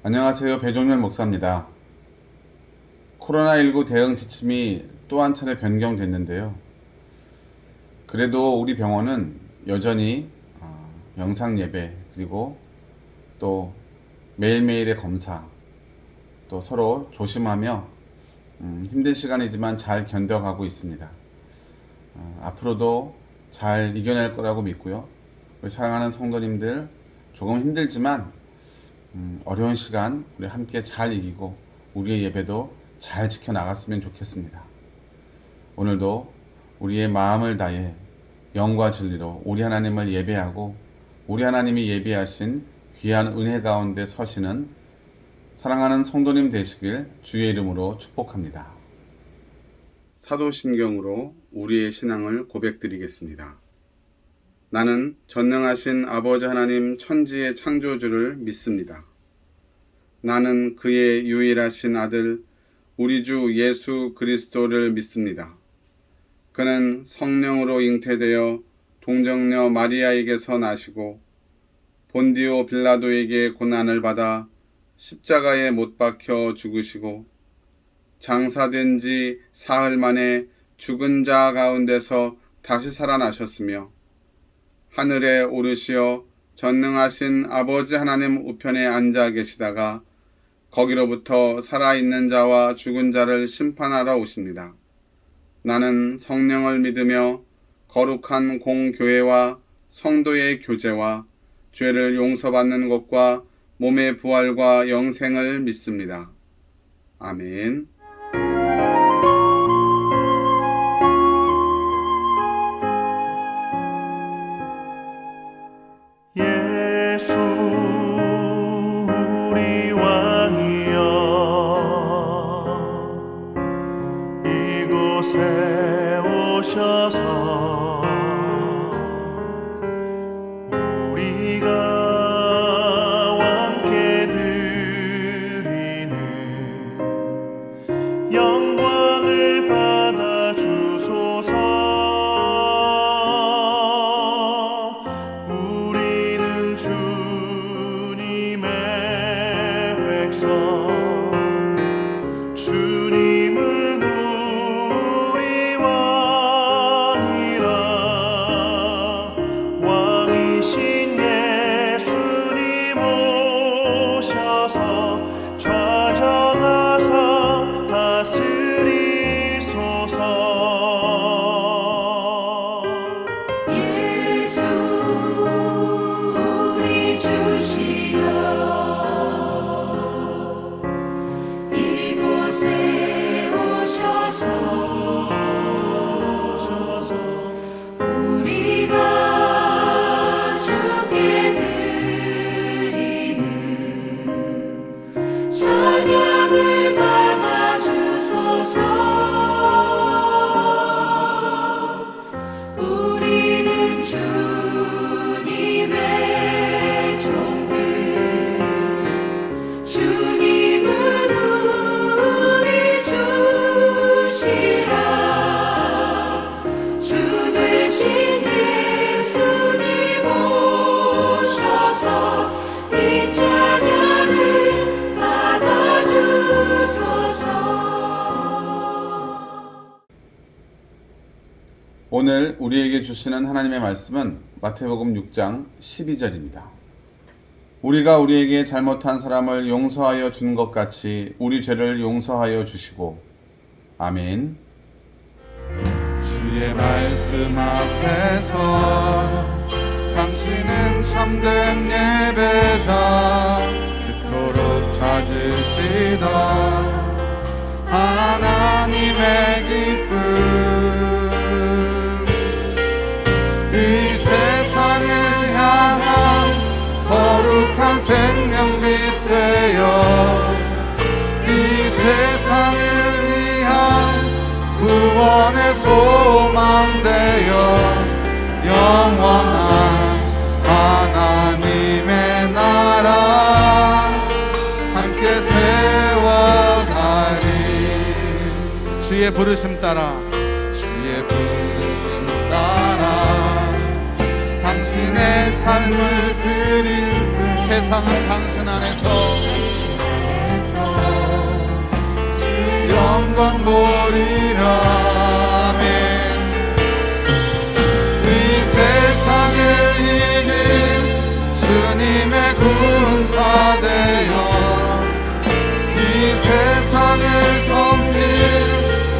안녕하세요. 배종렬 목사입니다. 코로나19 대응 지침이 또 한 차례 변경됐는데요. 그래도 우리 병원은 여전히 영상 예배, 그리고 또 매일매일의 검사, 또 서로 조심하며 힘든 시간이지만 잘 견뎌가고 있습니다. 앞으로도 잘 이겨낼 거라고 믿고요. 우리 사랑하는 성도님들, 조금 힘들지만 어려운 시간 우리 함께 잘 이기고 우리의 예배도 잘 지켜나갔으면 좋겠습니다. 오늘도 우리의 마음을 다해 영과 진리로 우리 하나님을 예배하고 우리 하나님이 예비하신 귀한 은혜 가운데 서시는 사랑하는 성도님 되시길 주의 이름으로 축복합니다. 사도신경으로 우리의 신앙을 고백드리겠습니다. 나는 전능하신 아버지 하나님 천지의 창조주를 믿습니다. 나는 그의 유일하신 아들 우리 주 예수 그리스도를 믿습니다. 그는 성령으로 잉태되어 동정녀 마리아에게서 나시고 본디오 빌라도에게 고난을 받아 십자가에 못 박혀 죽으시고 장사된 지 사흘 만에 죽은 자 가운데서 다시 살아나셨으며 하늘에 오르시어 전능하신 아버지 하나님 우편에 앉아 계시다가 거기로부터 살아있는 자와 죽은 자를 심판하러 오십니다. 나는 성령을 믿으며 거룩한 공교회와 성도의 교제와 죄를 용서받는 것과 몸의 부활과 영생을 믿습니다. 아멘. 예수 우리 왕이여 이곳에 오셔서 우리가 함께 드리는 영광을 받아 주소서. 우리는 주님의 백성, 주님은 우리 왕이라. 왕이신 예수님 오셔서 좌정하사 다스리소서. 예수 우리 주시여 이곳에 오셔서 우리가 주께 드리는 찬양을 받아 주소서. 우리는 주님의 종들, 주님은 우리 주시라. 주 되신 예수님 오셔서 이 찬양을 받아주소서. 오늘 우리에게 주시는 하나님의 말씀은 마태복음 6장 12절입니다. 우리가 우리에게 잘못한 사람을 용서하여 준 것 같이 우리 죄를 용서하여 주시고. 아멘. 주의 말씀 앞에서 당신은 참된 예배자, 그토록 찾으시던 하나님의 기쁨. 이 세상을 향한 거룩한 생명빛 되어 이 세상을 위한 구원의 소망 되어 영원한 하나님의 나라 함께 세워가리. 주의 부르심 따라, 주의 부르심 따라 당신의 삶을 드릴 때 세상은 당신 안에서 영광 보리라. 아멘. 이 세상을 이길 주님의 군사되어 이 세상을 섬길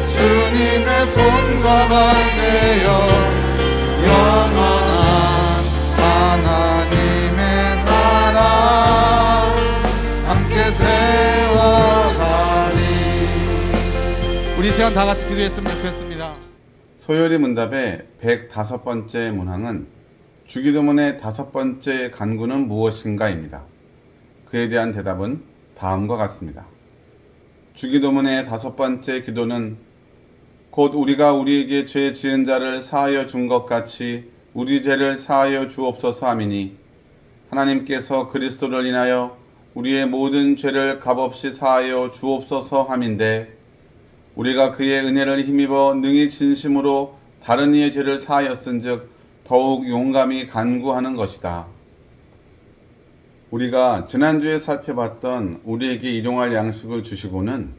주님의 손과 발 되어 영원한 하나님의 나라 함께 세워가리. 우리 시간 다 같이 기도했으면 좋겠습니다. 소요리 문답의 105번째 문항은 주기도문의 5번째 간구는 무엇인가입니다. 그에 대한 대답은 다음과 같습니다. 주기도문의 5번째 기도는 곧 우리가 우리에게 죄 지은 자를 사하여 준 것 같이 우리 죄를 사하여 주옵소서 하미니 하나님께서 그리스도를 인하여 우리의 모든 죄를 값없이 사하여 주옵소서 함인데 우리가 그의 은혜를 힘입어 능히 진심으로 다른 이의 죄를 사하였은즉 더욱 용감히 간구하는 것이다. 우리가 지난주에 살펴봤던 우리에게 일용할 양식을 주시고는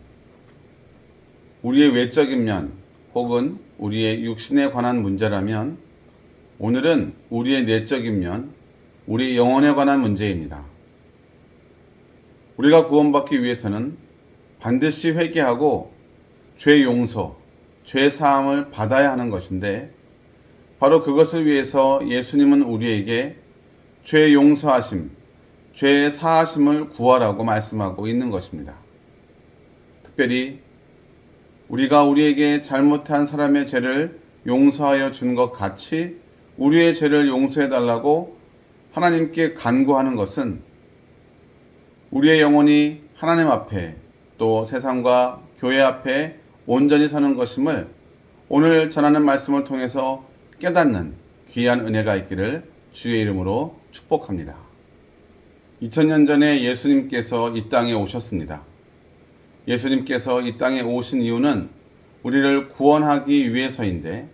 우리의 외적인 면 혹은 우리의 육신에 관한 문제라면 오늘은 우리의 내적인 면, 우리 영혼에 관한 문제입니다. 우리가 구원받기 위해서는 반드시 회개하고 죄 용서, 죄 사함을 받아야 하는 것인데 바로 그것을 위해서 예수님은 우리에게 죄 용서하심, 죄 사하심을 구하라고 말씀하고 있는 것입니다. 특별히 우리가 우리에게 잘못한 사람의 죄를 용서하여 준 것 같이 우리의 죄를 용서해 달라고 하나님께 간구하는 것은 우리의 영혼이 하나님 앞에 또 세상과 교회 앞에 온전히 서는 것임을 오늘 전하는 말씀을 통해서 깨닫는 귀한 은혜가 있기를 주의 이름으로 축복합니다. 2000년 전에 예수님께서 이 땅에 오셨습니다. 예수님께서 이 땅에 오신 이유는 우리를 구원하기 위해서인데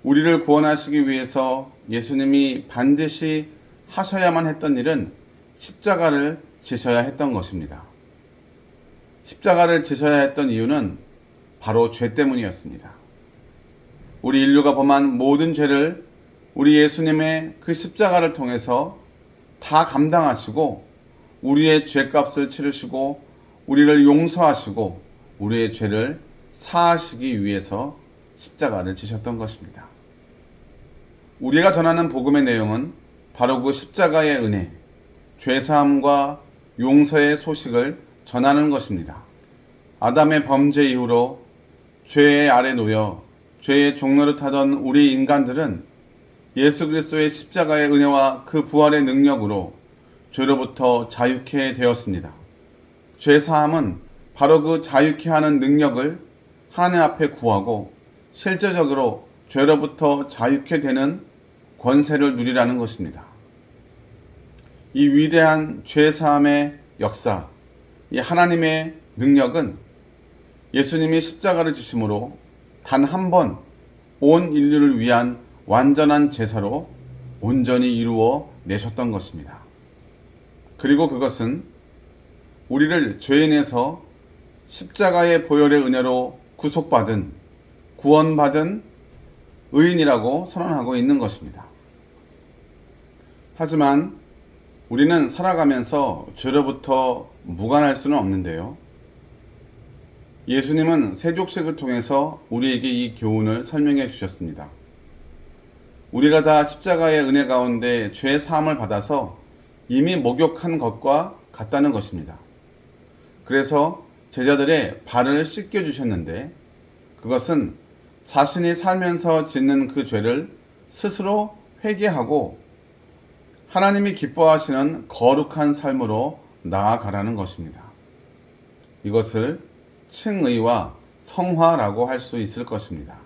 우리를 구원하시기 위해서 예수님이 반드시 하셔야만 했던 일은 십자가를 지셔야 했던 것입니다. 십자가를 지셔야 했던 이유는 바로 죄 때문이었습니다. 우리 인류가 범한 모든 죄를 우리 예수님의 그 십자가를 통해서 다 감당하시고 우리의 죄값을 치르시고 우리를 용서하시고 우리의 죄를 사하시기 위해서 십자가를 지셨던 것입니다. 우리가 전하는 복음의 내용은 바로 그 십자가의 은혜, 죄사함과 용서의 소식을 전하는 것입니다. 아담의 범죄 이후로 죄의 아래 놓여 죄의 종로를 타던 우리 인간들은 예수 그리스도의 십자가의 은혜와 그 부활의 능력으로 죄로부터 자유케 되었습니다. 죄사함은 바로 그 자유케 하는 능력을 하나님 앞에 구하고 실제적으로 죄로부터 자유케 되는 권세를 누리라는 것입니다. 이 위대한 죄사함의 역사, 이 하나님의 능력은 예수님이 십자가를 지심으로 단 한 번 온 인류를 위한 완전한 제사로 온전히 이루어 내셨던 것입니다. 그리고 그것은 우리를 죄인에서 십자가의 보혈의 은혜로 구속받은, 구원받은 의인이라고 선언하고 있는 것입니다. 하지만 우리는 살아가면서 죄로부터 무관할 수는 없는데요. 예수님은 세족식을 통해서 우리에게 이 교훈을 설명해 주셨습니다. 우리가 다 십자가의 은혜 가운데 죄 사함을 받아서 이미 목욕한 것과 같다는 것입니다. 그래서 제자들의 발을 씻겨 주셨는데 그것은 자신이 살면서 짓는 그 죄를 스스로 회개하고 하나님이 기뻐하시는 거룩한 삶으로 나아가라는 것입니다. 이것을 칭의와 성화라고 할 수 있을 것입니다.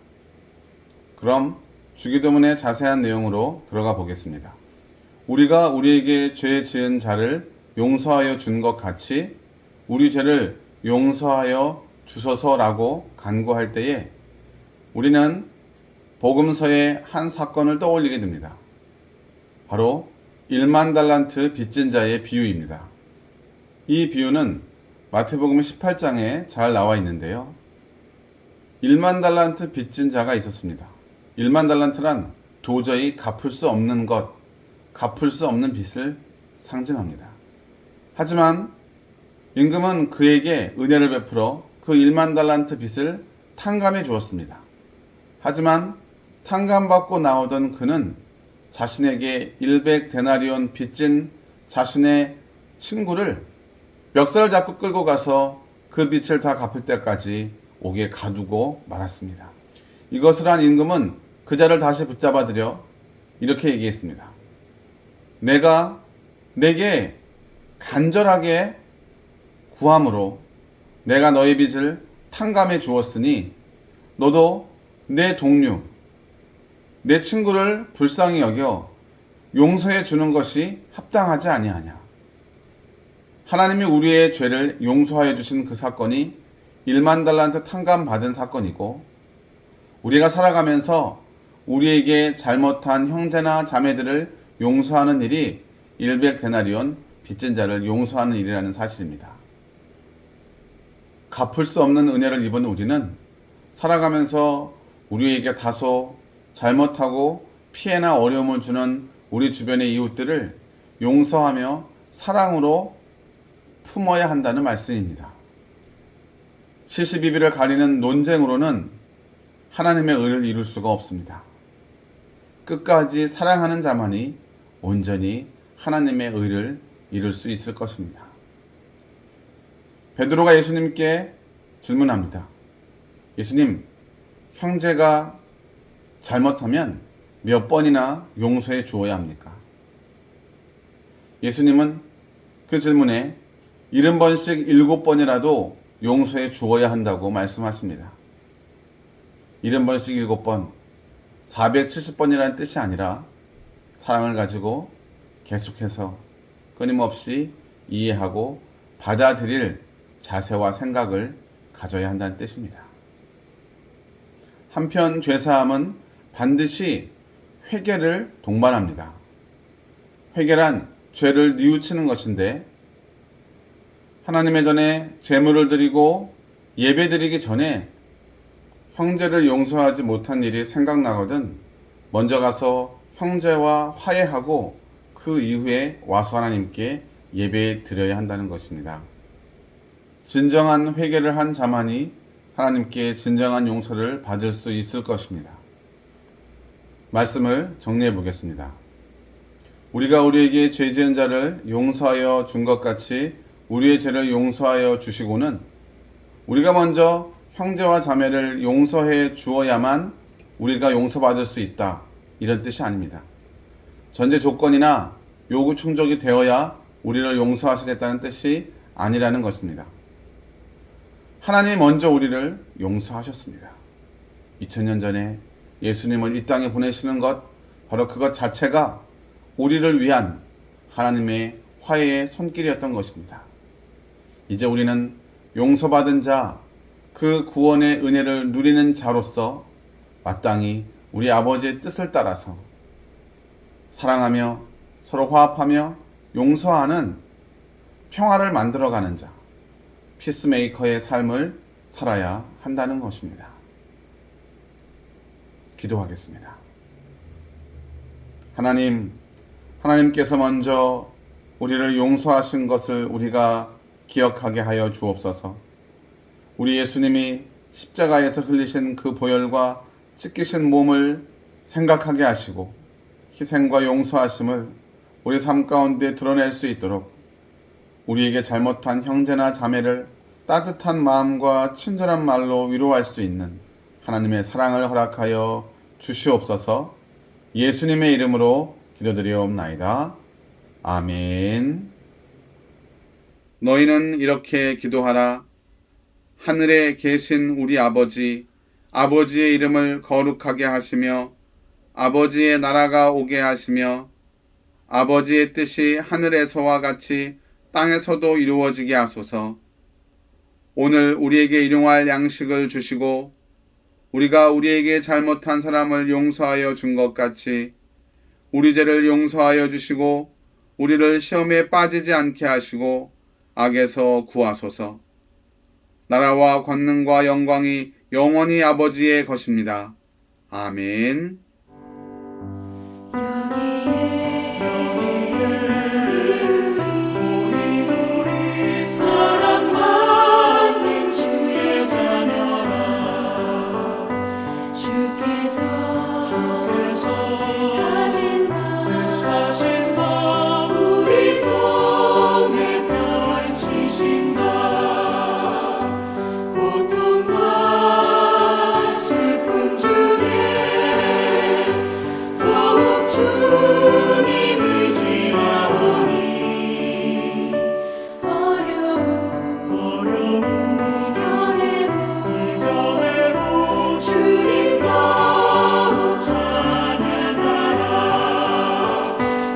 그럼 주기도문의 자세한 내용으로 들어가 보겠습니다. 우리가 우리에게 죄 지은 자를 용서하여 준 것 같이 우리 죄를 용서하여 주소서라고 간구할 때에 우리는 복음서의 한 사건을 떠올리게 됩니다. 바로 1만 달란트 빚진 자의 비유입니다. 이 비유는 마태복음 18장에 잘 나와 있는데요. 1만 달란트 빚진 자가 있었습니다. 1만 달란트란 도저히 갚을 수 없는 것, 갚을 수 없는 빚을 상징합니다. 하지만 임금은 그에게 은혜를 베풀어 그 1만 달란트 빚을 탕감해 주었습니다. 하지만 탕감받고 나오던 그는 자신에게 100데나리온 빚진 자신의 친구를 멱살을 잡고 끌고 가서 그 빚을 다 갚을 때까지 옥에 가두고 말았습니다. 이것을 한 임금은 그 자를 다시 붙잡아 들여 이렇게 얘기했습니다. 내가 내게 간절하게 구함으로 내가 너의 빚을 탕감해 주었으니 너도 내 동료, 내 친구를 불쌍히 여겨 용서해 주는 것이 합당하지 아니하냐. 하나님이 우리의 죄를 용서하여 주신 그 사건이 1만 달란트 탕감 받은 사건이고, 우리가 살아가면서 우리에게 잘못한 형제나 자매들을 용서하는 일이 100데나리온 빚진 자를 용서하는 일이라는 사실입니다. 갚을 수 없는 은혜를 입은 우리는 살아가면서 우리에게 다소 잘못하고 피해나 어려움을 주는 우리 주변의 이웃들을 용서하며 사랑으로 품어야 한다는 말씀입니다. 72비를 가리는 논쟁으로는 하나님의 의를 이룰 수가 없습니다. 끝까지 사랑하는 자만이 온전히 하나님의 의를 이룰 수 있을 것입니다. 베드로가 예수님께 질문합니다. 예수님, 형제가 잘못하면 몇 번이나 용서해 주어야 합니까? 예수님은 그 질문에 70번씩 7번이라도 용서해 주어야 한다고 말씀하십니다. 70번씩 7번, 470번이라는 뜻이 아니라 사랑을 가지고 계속해서 끊임없이 이해하고 받아들일 자세와 생각을 가져야 한다는 뜻입니다. 한편 죄사함은 반드시 회개를 동반합니다. 회개란 죄를 뉘우치는 것인데, 하나님의 전에 제물을 드리고 예배 드리기 전에 형제를 용서하지 못한 일이 생각나거든 먼저 가서 형제와 화해하고 그 이후에 와서 하나님께 예배 드려야 한다는 것입니다. 진정한 회개를 한 자만이 하나님께 진정한 용서를 받을 수 있을 것입니다. 말씀을 정리해 보겠습니다. 우리가 우리에게 죄 지은 자를 용서하여 준 것 같이 우리의 죄를 용서하여 주시고는 우리가 먼저 형제와 자매를 용서해 주어야만 우리가 용서받을 수 있다, 이런 뜻이 아닙니다. 전제 조건이나 요구 충족이 되어야 우리를 용서하시겠다는 뜻이 아니라는 것입니다. 하나님이 먼저 우리를 용서하셨습니다. 2000년 전에 예수님을 이 땅에 보내시는 것, 바로 그것 자체가 우리를 위한 하나님의 화해의 손길이었던 것입니다. 이제 우리는 용서받은 자, 그 구원의 은혜를 누리는 자로서 마땅히 우리 아버지의 뜻을 따라서 사랑하며 서로 화합하며 용서하는 평화를 만들어가는 자, 피스메이커의 삶을 살아야 한다는 것입니다. 기도하겠습니다. 하나님께서 먼저 우리를 용서하신 것을 우리가 기억하게 하여 주옵소서. 우리 예수님이 십자가에서 흘리신 그 보혈과 찢기신 몸을 생각하게 하시고 희생과 용서하심을 우리 삶 가운데 드러낼 수 있도록 우리에게 잘못한 형제나 자매를 따뜻한 마음과 친절한 말로 위로할 수 있는 하나님의 사랑을 허락하여 주시옵소서. 예수님의 이름으로 기도드리옵나이다. 아멘. 너희는 이렇게 기도하라. 하늘에 계신 우리 아버지, 아버지의 이름을 거룩하게 하시며 아버지의 나라가 오게 하시며 아버지의 뜻이 하늘에서와 같이 땅에서도 이루어지게 하소서. 오늘 우리에게 일용할 양식을 주시고 우리가 우리에게 잘못한 사람을 용서하여 준 것 같이 우리 죄를 용서하여 주시고 우리를 시험에 빠지지 않게 하시고 악에서 구하소서. 나라와 권능과 영광이 영원히 아버지의 것입니다. 아멘. 우리 사랑받는 주의 자녀라. 주께서 가신 바 우리 통해 펼치신다. 고통과 슬픔 중에 더욱 주님을 의지하오니 어려움 이겨내고 주님 더욱 찬양하라.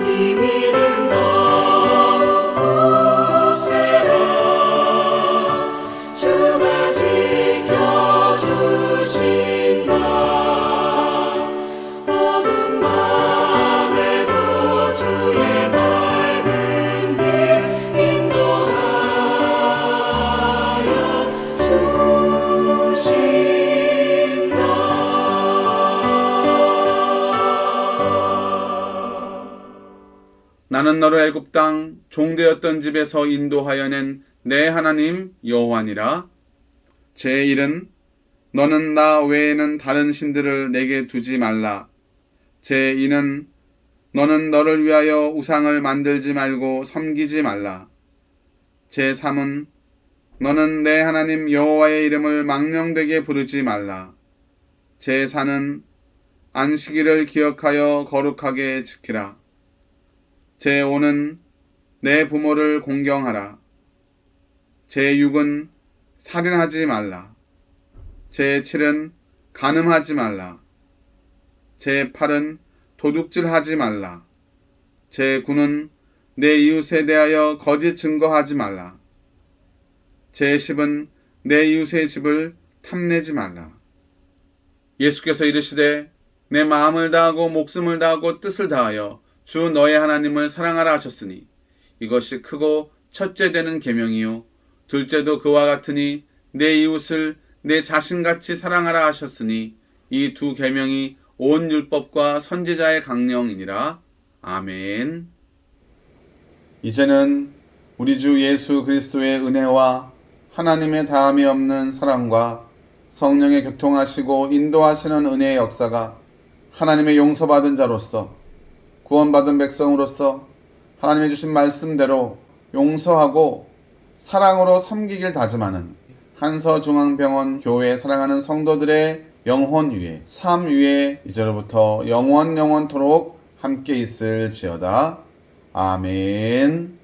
이 믿음 더욱 굳세라. 주가 지켜주신다. 어두운 밤에도 주의 밝은 빛 인도하여 주신다. 나는 너를 애굽 땅 종되었던 집에서 인도하여 낸 내 하나님 여호와니라. 제1은 너는 나 외에는 다른 신들을 내게 두지 말라. 제2는 너는 너를 위하여 우상을 만들지 말고 섬기지 말라. 제3은 너는 내 하나님 여호와의 이름을 망령되게 부르지 말라. 제4는 안식일을 기억하여 거룩하게 지키라. 제5는 내 부모를 공경하라. 제6은 살인하지 말라. 제7은 간음하지 말라. 제8은 도둑질하지 말라. 제9는 내 이웃에 대하여 거짓 증거하지 말라. 제10은 내 이웃의 집을 탐내지 말라. 예수께서 이르시되 내 마음을 다하고 목숨을 다하고 뜻을 다하여 주 너의 하나님을 사랑하라 하셨으니 이것이 크고 첫째 되는 계명이요 둘째도 그와 같으니 내 이웃을 내 자신같이 사랑하라 하셨으니 이 두 계명이 온 율법과 선지자의 강령이니라. 아멘. 이제는 우리 주 예수 그리스도의 은혜와 하나님의 다함이 없는 사랑과 성령의 교통하시고 인도하시는 은혜의 역사가 하나님의 용서받은 자로서 구원받은 백성으로서 하나님의 주신 말씀대로 용서하고 사랑으로 섬기길 다짐하는 한서중앙병원 교회 사랑하는 성도들의 영혼 위에 삶 위에 이제로부터 영원토록 함께 있을지어다. 아멘.